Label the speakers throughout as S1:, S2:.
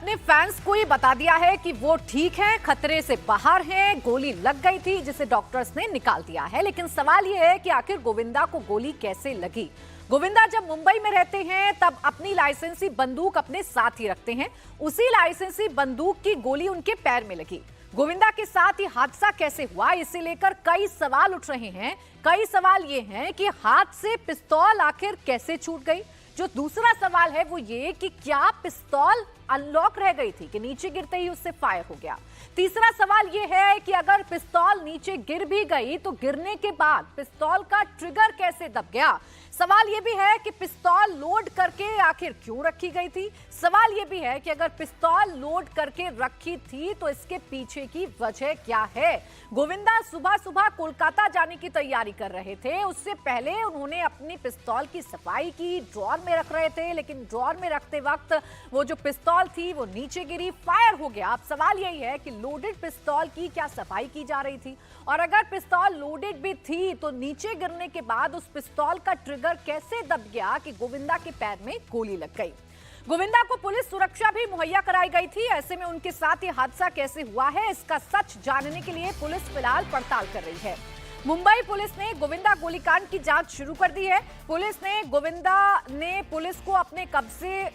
S1: अपने फैंस को ही बता दिया है कि वो ठीक है, खतरे से बाहर हैं, गोली लग गई थी जिसे डॉक्टर्स ने निकाल दिया है। लेकिन सवाल ये है कि आखिर गोविंदा को गोली कैसे लगी। गोविंदा जब मुंबई में रहते हैं तब अपनी लाइसेंसी बंदूक अपने साथ ही रखते हैं। उसी लाइसेंसी बंदूक की गोली उनके पैर में लगी। गोविंदा के साथ ये हादसा कैसे हुआ, इसे लेकर कई सवाल उठ रहे हैं। कई सवाल ये हैं कि हाथ से पिस्तौल आखिर कैसे छूट गई। जो दूसरा सवाल है वो ये कि क्या पिस्तौल अनलॉक रह गई थी कि नीचे गिरते ही उससे फायर हो गया। तीसरा सवाल ये है कि अगर पिस्तौल नीचे गिर भी गई तो गिरने के बाद पिस्तौल का ट्रिगर कैसे दब गया। सवाल ये भी है कि पिस्तौल लोड करके आखिर क्यों रखी गई थी। सवाल ये भी है कि अगर पिस्तौल लोड करके रखी थी तो इसके पीछे की वजह क्या है। गोविंदा सुबह सुबह कोलकाता जाने की तैयारी कर रहे थे। उससे पहले उन्होंने अपनी पिस्तौल की सफाई की, ड्रॉर में रख रहे थे, लेकिन ड्रॉर में रखते वक्त वो जो पिस्तौल थी वो नीचे गिरी, फायर हो गया। अब सवाल यही है कि लोडेड पिस्तौल की क्या सफाई की जा रही थी, और अगर पिस्तौल लोडेड भी थी तो नीचे गिरने के बाद उस पिस्तौल का ट्रिगर कैसे दब गया कि गोविंदा के पैर में गोली लग गई। गोविंदा को पुलिस सुरक्षा भी मुहैया कराई गई थी। ऐसे में उनके साथ ये हादसा कैसे हुआ है, इसका सच जानने के लिए पुलिस फिलहाल पड़ताल कर रही है। मुंबई पुलिस ने गोविंदा गोलीकांड की जांच शुरू कर दी है। पुलिस को अपने कब्जे,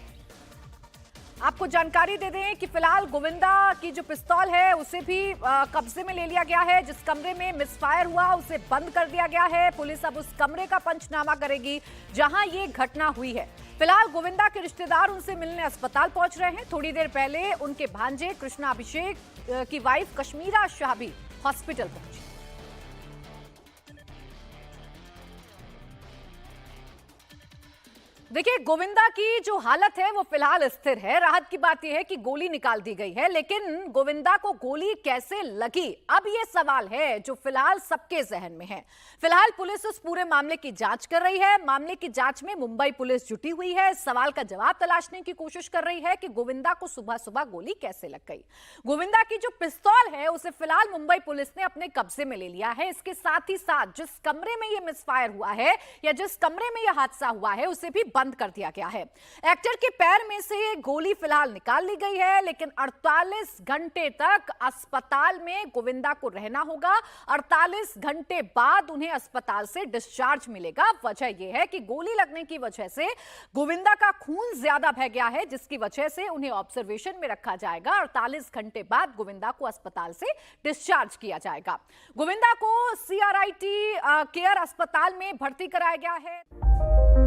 S1: आपको जानकारी दे दें कि फिलहाल गोविंदा की जो पिस्तौल है उसे भी कब्जे में ले लिया गया है। जिस कमरे में मिसफायर हुआ उसे बंद कर दिया गया है। पुलिस अब उस कमरे का पंचनामा करेगी जहां ये घटना हुई है। फिलहाल गोविंदा के रिश्तेदार उनसे मिलने अस्पताल पहुंच रहे हैं। थोड़ी देर पहले उनके भांजे कृष्णा अभिषेक की वाइफ कश्मीरा शाह भी हॉस्पिटल पहुंची। देखिए, गोविंदा की जो हालत है वो फिलहाल स्थिर है। राहत की बात यह है कि गोली निकाल दी गई है, लेकिन गोविंदा को गोली कैसे लगी, अब ये सवाल है जो फिलहाल सबके जहन में है। फिलहाल पुलिस उस पूरे मामले की जांच कर रही है। मामले की जांच में मुंबई पुलिस जुटी हुई है। इस सवाल का जवाब तलाशने की कोशिश कर रही है कि गोविंदा को सुबह सुबह गोली कैसे लग गई। गोविंदा की जो पिस्तौल है उसे फिलहाल मुंबई पुलिस ने अपने कब्जे में ले लिया है। इसके साथ ही साथ जिस कमरे में यह मिसफायर हुआ है या जिस कमरे में यह हादसा हुआ है उसे भी बंद कर दिया गया है। एक्टर के पैर में से गोली फिलहाल निकाल ली गई है, लेकिन 48 घंटे तक अस्पताल में गोविंदा को रहना होगा। 48 घंटे बाद उन्हें अस्पताल से डिस्चार्ज मिलेगा। वजह यह है कि गोली लगने की वजह से गोविंदा का खून ज्यादा बह गया है, जिसकी वजह से उन्हें ऑब्जर्वेशन में रखा जाएगा। 48 घंटे बाद गोविंदा को अस्पताल से डिस्चार्ज किया जाएगा। गोविंदा को CRIT केयर अस्पताल में भर्ती कराया गया है।